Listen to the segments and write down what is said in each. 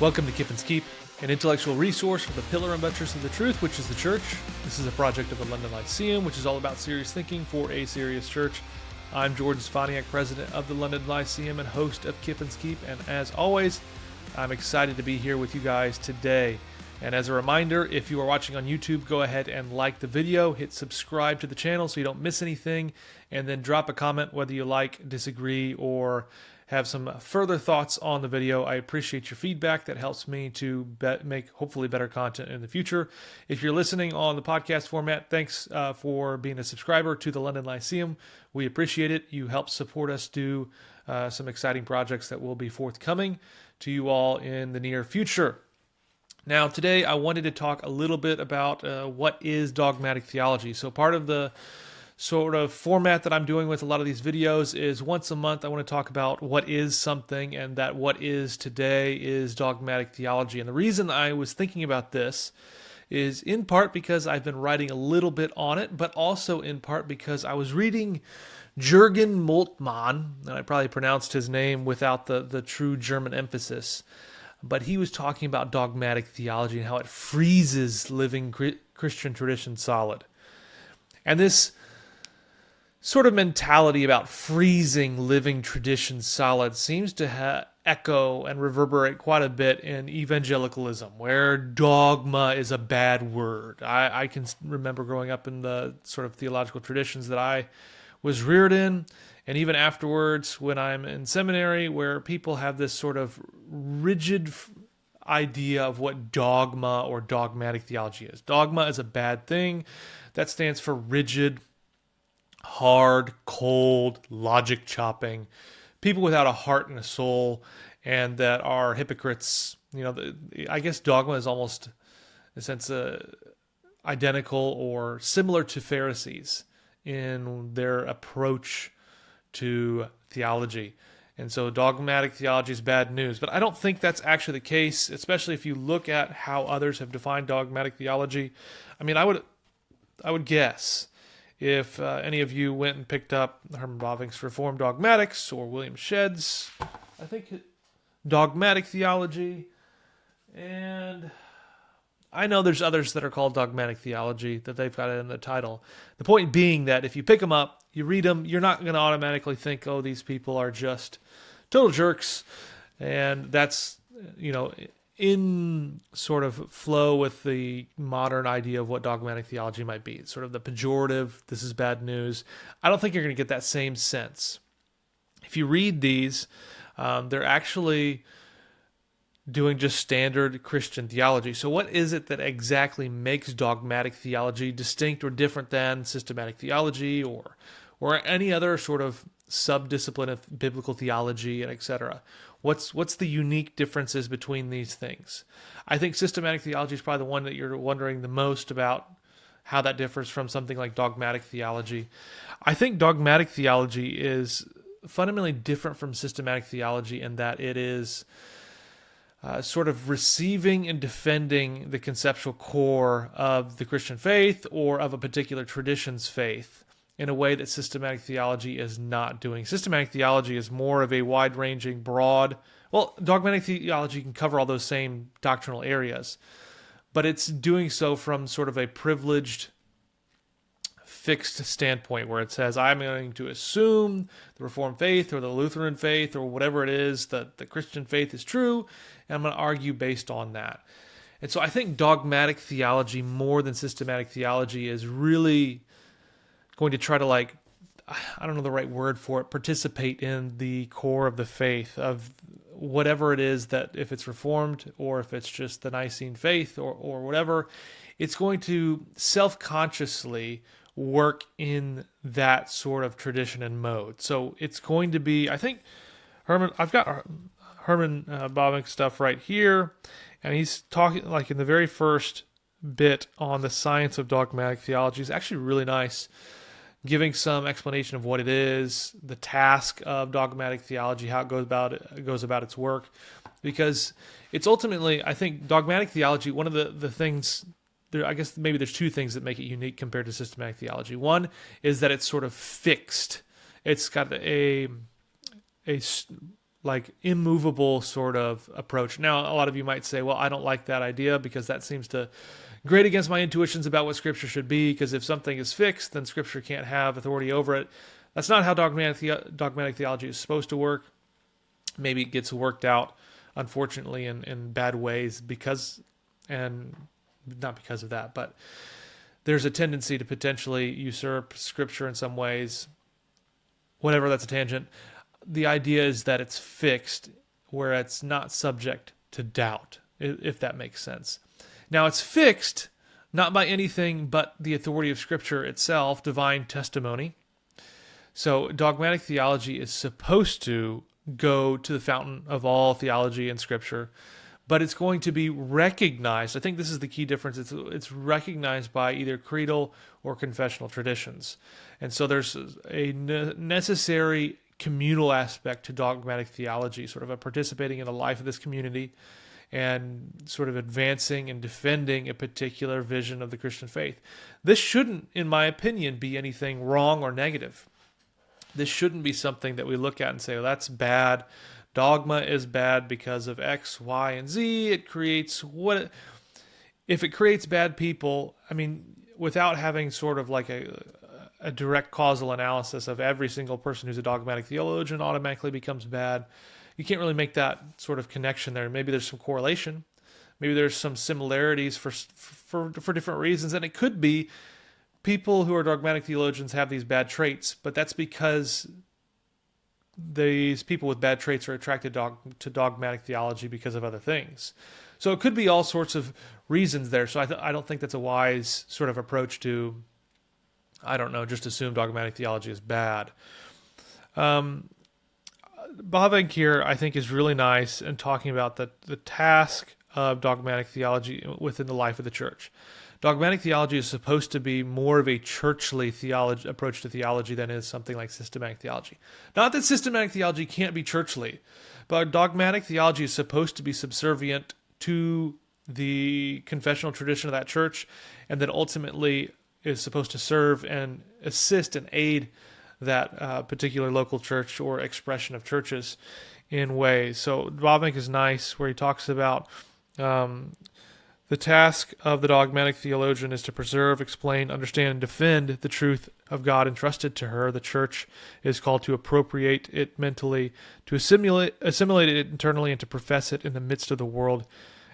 Welcome to Kiffin's Keep, an intellectual resource for the pillar and buttress of the truth, which is the church. This is a project of the London Lyceum, which is all about serious thinking for a serious church. I'm Jordan Stefaniak, president of the London Lyceum and host of Kiffin's Keep, and as always, I'm excited to be here with you guys today. And as a reminder, if you are watching on YouTube, go ahead and like the video, hit subscribe to the channel so you don't miss anything, and then drop a comment whether you like, disagree, or have some further thoughts on the video. I appreciate your feedback. That helps me to make hopefully better content in the future. If you're listening on the podcast format, thanks for being a subscriber to the London Lyceum. We appreciate it. You help support us do some exciting projects that will be forthcoming to you all in the near future. Now, today I wanted to talk a little bit about what is dogmatic theology. So part of the sort of format that I'm doing with a lot of these videos is once a month I want to talk about what is something, and that what is today is dogmatic theology. And the reason I was thinking about this is in part because I've been writing a little bit on it, but also in part because I was reading Jürgen Moltmann, and I probably pronounced his name without the true German emphasis, but he was talking about dogmatic theology and how it freezes living Christian tradition solid. And this sort of mentality about freezing living tradition solid seems to echo and reverberate quite a bit in evangelicalism, where dogma is a bad word. I can remember growing up in the sort of theological traditions that I was reared in, and even afterwards when I'm in seminary, where people have this sort of rigid idea of what dogma or dogmatic theology is. Dogma is a bad thing. That stands for rigid, hard, cold, logic chopping, people without a heart and a soul, and that are hypocrites. You know, I guess dogma is almost, in a sense, identical or similar to Pharisees in their approach to theology. And so dogmatic theology is bad news. But I don't think that's actually the case, especially if you look at how others have defined dogmatic theology. I mean, I would guess if any of you went and picked up Herman Bavinck's Reformed Dogmatics or William Shedd's, I think, Dogmatic Theology, and I know there's others that are called Dogmatic Theology that they've got it in the title. The point being that if you pick them up, you read them, you're not going to automatically think, oh, these people are just total jerks, and that's, you know, in sort of flow with the modern idea of what dogmatic theology might be. It's sort of the pejorative, this is bad news. I don't think you're going to get that same sense. If you read these, they're actually doing just standard Christian theology. So what is it that exactly makes dogmatic theology distinct or different than systematic theology or any other sort of sub-discipline of biblical theology, and etc.? What's the unique differences between these things? I think systematic theology is probably the one that you're wondering the most about, how that differs from something like dogmatic theology. I think dogmatic theology is fundamentally different from systematic theology in that it is sort of receiving and defending the conceptual core of the Christian faith or of a particular tradition's faith in a way that systematic theology is not doing. Systematic theology is more of a wide-ranging, broad, well, dogmatic theology can cover all those same doctrinal areas, but it's doing so from sort of a privileged, fixed standpoint where it says, I'm going to assume the Reformed faith or the Lutheran faith or whatever it is that the Christian faith is true, and I'm going to argue based on that. And so I think dogmatic theology, more than systematic theology, is really going to try to, like, I don't know the right word for it, participate in the core of the faith, of whatever it is, that if it's Reformed or if it's just the Nicene faith or whatever, it's going to self-consciously work in that sort of tradition and mode. So it's going to be, I think, I've got Herman Bavinck stuff right here, and he's talking, like, in the very first bit on the science of dogmatic theology. It's actually really nice, giving some explanation of what it is, the task of dogmatic theology, how it goes about its work, because it's ultimately, I think, dogmatic theology, one of the things, I guess maybe there's two things that make it unique compared to systematic theology. One is that it's sort of fixed. It's got a like immovable sort of approach. Now, a lot of you might say, well, I don't like that idea because that seems to grate against my intuitions about what Scripture should be, because if something is fixed, then Scripture can't have authority over it. That's not how dogmatic theology is supposed to work. Maybe it gets worked out, unfortunately, in bad ways and not because of that, but there's a tendency to potentially usurp Scripture in some ways. Whatever, that's a tangent. The idea is that it's fixed, where it's not subject to doubt, if that makes sense. Now, it's fixed not by anything but the authority of Scripture itself, divine testimony. So dogmatic theology is supposed to go to the fountain of all theology and Scripture, but it's going to be recognized. I think this is the key difference. It's recognized by either creedal or confessional traditions. And so there's a necessary communal aspect to dogmatic theology, sort of a participating in the life of this community and sort of advancing and defending a particular vision of the Christian faith. This shouldn't, in my opinion, be anything wrong or negative. This shouldn't be something that we look at and say, well, that's bad. Dogma is bad because of X, Y, and Z. It creates what... If it creates bad people, I mean, without having sort of like a direct causal analysis of every single person who's a dogmatic theologian automatically becomes bad, you can't really make that sort of connection there. Maybe there's some correlation. Maybe there's some similarities for different reasons. And it could be people who are dogmatic theologians have these bad traits, but that's because these people with bad traits are attracted to dogmatic theology because of other things. So it could be all sorts of reasons there. So I don't think that's a wise sort of approach to, I don't know, just assume dogmatic theology is bad. Bavinck here, I think, is really nice in talking about the task of dogmatic theology within the life of the church. Dogmatic theology is supposed to be more of a churchly approach to theology than is something like systematic theology. Not that systematic theology can't be churchly, but dogmatic theology is supposed to be subservient to the confessional tradition of that church, and then ultimately is supposed to serve and assist and aid that particular local church or expression of churches in ways. So Bavinck is nice where he talks about the task of the dogmatic theologian is to preserve, explain, understand, and defend the truth of God entrusted to her. The church is called to appropriate it mentally, to assimilate it internally, and to profess it in the midst of the world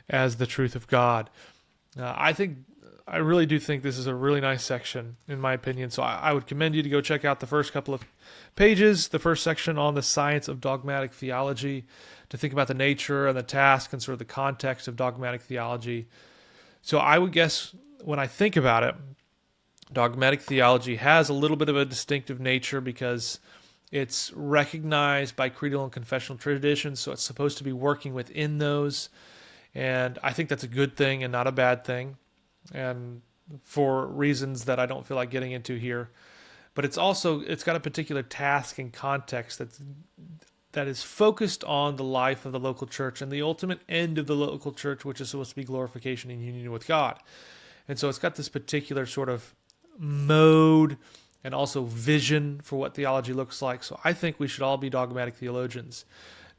as the truth of God. I really do think this is a really nice section, in my opinion. So I would commend you to go check out the first couple of pages, the first section on the science of dogmatic theology, to think about the nature and the task and sort of the context of dogmatic theology. So I would guess, when I think about it, dogmatic theology has a little bit of a distinctive nature because it's recognized by creedal and confessional traditions, so it's supposed to be working within those. And I think that's a good thing and not a bad thing, and for reasons that I don't feel like getting into here. But it's got a particular task and context that is focused on the life of the local church and the ultimate end of the local church, which is supposed to be glorification and union with God. And so it's got this particular sort of mode and also vision for what theology looks like. So I think we should all be dogmatic theologians.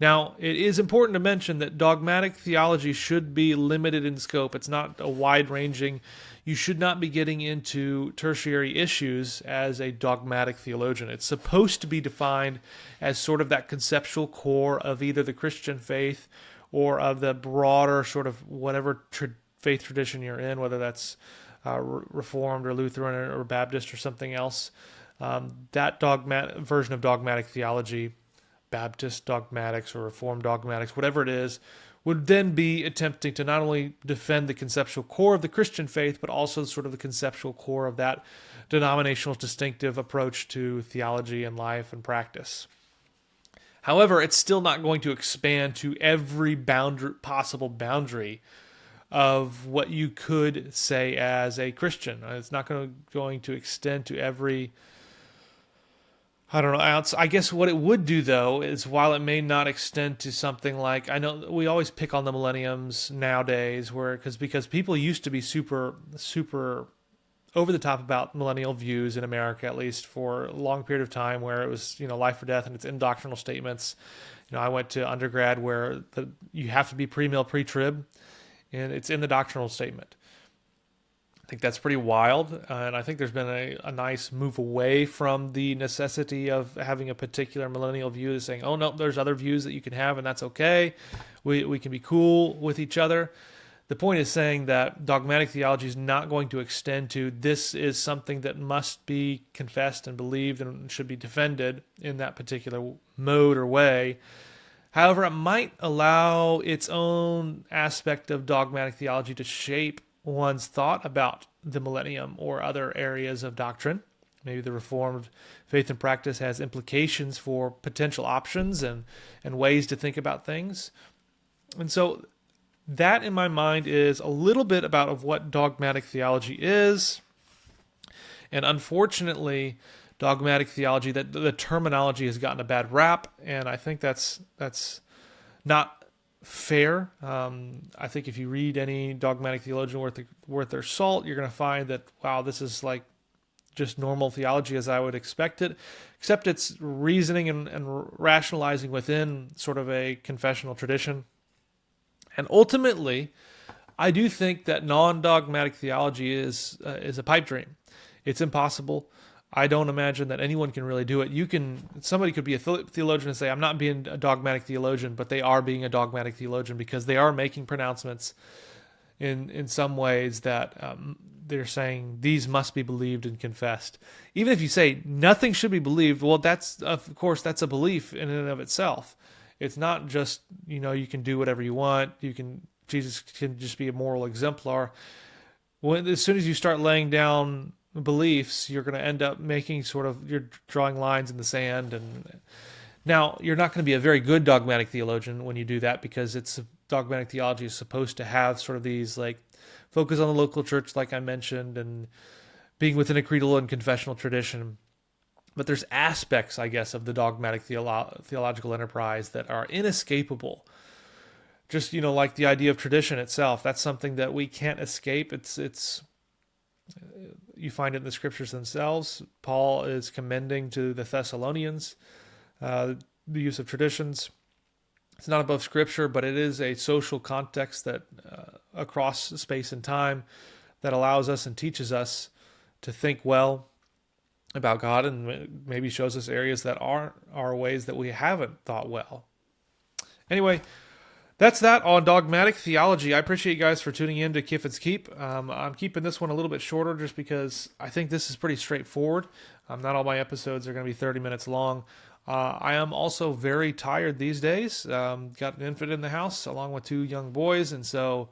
Now, it is important to mention that dogmatic theology should be limited in scope. It's not a wide-ranging. You should not be getting into tertiary issues as a dogmatic theologian. It's supposed to be defined as sort of that conceptual core of either the Christian faith or of the broader sort of whatever faith tradition you're in, whether that's Reformed or Lutheran or Baptist or something else. That version of dogmatic theology, Baptist dogmatics or Reformed dogmatics, whatever it is, would then be attempting to not only defend the conceptual core of the Christian faith, but also sort of the conceptual core of that denominational distinctive approach to theology and life and practice. However, it's still not going to expand to every possible boundary of what you could say as a Christian. It's not going to extend to every... I don't know. I guess what it would do, though, is while it may not extend to something like, I know we always pick on the millenniums nowadays, because people used to be super over the top about millennial views in America, at least for a long period of time, where it was, life or death, and it's in doctrinal statements. I went to undergrad where you have to be pre-mill, pre-trib, and it's in the doctrinal statement. I think that's pretty wild, and I think there's been a nice move away from the necessity of having a particular millennial view, saying, oh, no, there's other views that you can have, and that's okay. We can be cool with each other. The point is saying that dogmatic theology is not going to extend to this is something that must be confessed and believed and should be defended in that particular mode or way. However, it might allow its own aspect of dogmatic theology to shape one's thought about the millennium or other areas of doctrine. Maybe the Reformed faith and practice has implications for potential options and ways to think about things. And so that, in my mind, is a little bit about of what dogmatic theology is. And unfortunately, dogmatic theology, that the terminology has gotten a bad rap, and I think that's not fair. I think if you read any dogmatic theologian worth their salt, you're going to find that, wow, this is like just normal theology as I would expect it, except it's reasoning and rationalizing within sort of a confessional tradition. And ultimately, I do think that non-dogmatic theology is a pipe dream. It's impossible. I don't imagine that anyone can really do it. Somebody could be a theologian and say, I'm not being a dogmatic theologian, but they are being a dogmatic theologian because they are making pronouncements in some ways that they're saying these must be believed and confessed. Even if you say nothing should be believed, well, that's a belief in and of itself. It's not just, you can do whatever you want. Jesus can just be a moral exemplar. As soon as you start laying down beliefs, you're going to end up you're drawing lines in the sand. And now you're not going to be a very good dogmatic theologian when you do that, because dogmatic theology is supposed to have sort of these like focus on the local church, like I mentioned, and being within a creedal and confessional tradition. But there's aspects, I guess, of the dogmatic theological enterprise that are inescapable. Just, like the idea of tradition itself. That's something that we can't escape. It's you find it in the scriptures themselves. Paul is commending to the Thessalonians the use of traditions. It's not above scripture, but it is a social context that across space and time that allows us and teaches us to think well about God, and maybe shows us areas that are ways that we haven't thought well. Anyway, that's that on dogmatic theology. I appreciate you guys for tuning in to Kiffin's Keep. I'm keeping this one a little bit shorter just because I think this is pretty straightforward. Not all my episodes are going to be 30 minutes long. I am also very tired these days. Got an infant in the house along with 2 young boys, and so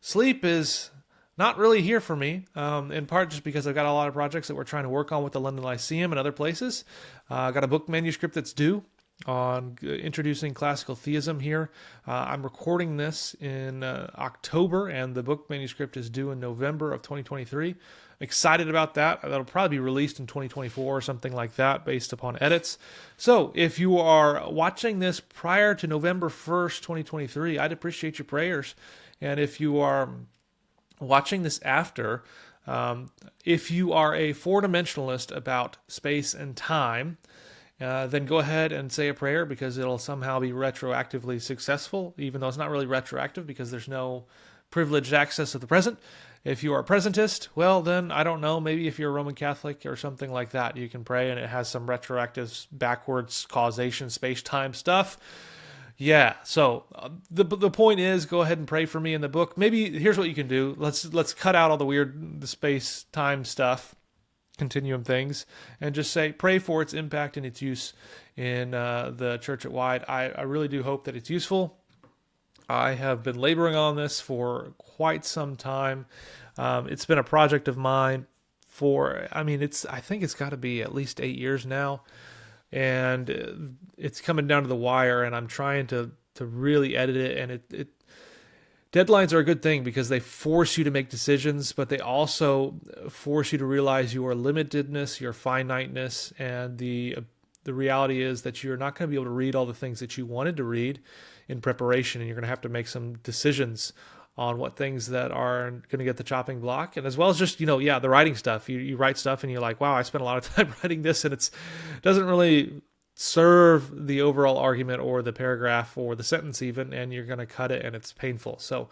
sleep is not really here for me, in part just because I've got a lot of projects that we're trying to work on with the London Lyceum and other places. I've got a book manuscript that's due on introducing classical theism here. I'm recording this in October, and the book manuscript is due in November of 2023. I'm excited about that. That'll probably be released in 2024 or something like that based upon edits. So if you are watching this prior to November 1st, 2023, I'd appreciate your prayers. And if you are watching this after, if you are a four-dimensionalist about space and time, then go ahead and say a prayer, because it'll somehow be retroactively successful, even though it's not really retroactive because there's no privileged access of the present. If you are a presentist, well, then, I don't know, maybe if you're a Roman Catholic or something like that, you can pray and it has some retroactive backwards causation, space-time stuff. Yeah, so the point is, go ahead and pray for me in the book. Maybe here's what you can do. Let's cut out all the space-time stuff, continuum things, and just say, pray for its impact and its use in the church at wide. I really do hope that it's useful. I have been laboring on this for quite some time. It's been a project of mine I think it's got to be at least 8 years now. And it's coming down to the wire, and I'm trying to really edit it. And deadlines are a good thing because they force you to make decisions, but they also force you to realize your limitedness, your finiteness, and the reality is that you're not going to be able to read all the things that you wanted to read in preparation, and you're going to have to make some decisions on what things that are going to get the chopping block, and as well as just, the writing stuff. You write stuff and you're like, wow, I spent a lot of time writing this, and it doesn't really serve the overall argument or the paragraph or the sentence even, and you're going to cut it and it's painful. So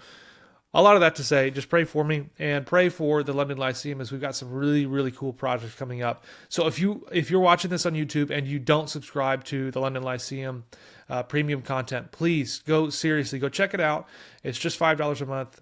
a lot of that to say, just pray for me and pray for the London Lyceum, as we've got some really, really cool projects coming up. So if you're watching this on YouTube and you don't subscribe to the London Lyceum premium content, please go check it out. It's just $5 a month,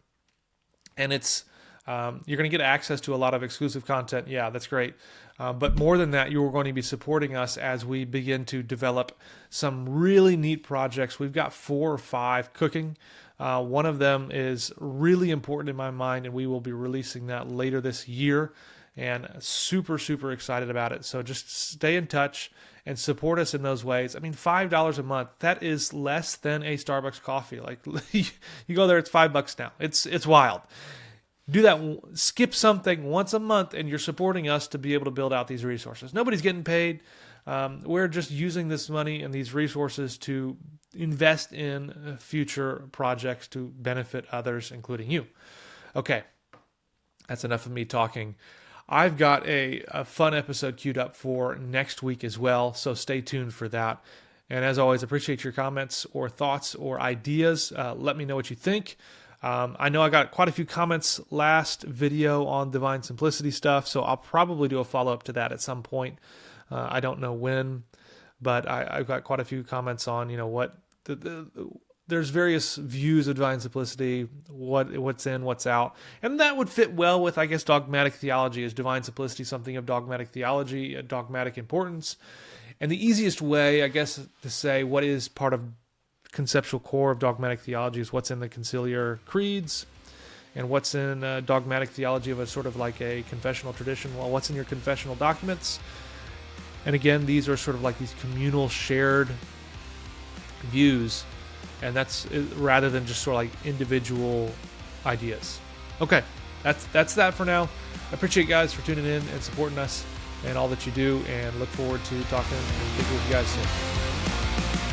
and it's you're going to get access to a lot of exclusive content. Yeah, that's great. But more than that, you're going to be supporting us as we begin to develop some really neat projects. We've got 4 or 5 cooking. One of them is really important in my mind, and we will be releasing that later this year, and super, super excited about it. So just stay in touch and support us in those ways. I mean, $5 a month, that is less than a Starbucks coffee. Like, you go there, it's $5 now. It's wild. Do that, skip something once a month, and you're supporting us to be able to build out these resources. Nobody's getting paid. We're just using this money and these resources to invest in future projects to benefit others, including you. Okay, that's enough of me talking. I've got a fun episode queued up for next week as well, so stay tuned for that. And as always, appreciate your comments or thoughts or ideas. Let me know what you think. I know I got quite a few comments last video on divine simplicity stuff, so I'll probably do a follow-up to that at some point. I don't know when, but I've got quite a few comments on, what there's various views of divine simplicity, what's in, what's out, and that would fit well with, I guess, dogmatic theology. Is divine simplicity something of dogmatic theology, a dogmatic importance? And the easiest way, I guess, to say what is part of conceptual core of dogmatic theology is what's in the conciliar creeds, and what's in dogmatic theology of a sort of like a confessional tradition. Well, what's in your confessional documents? And again, these are sort of like these communal shared views, and that's rather than just sort of like individual ideas. Okay, that's that for now. I appreciate you guys for tuning in and supporting us and all that you do, and look forward to talking and thinking with you guys soon.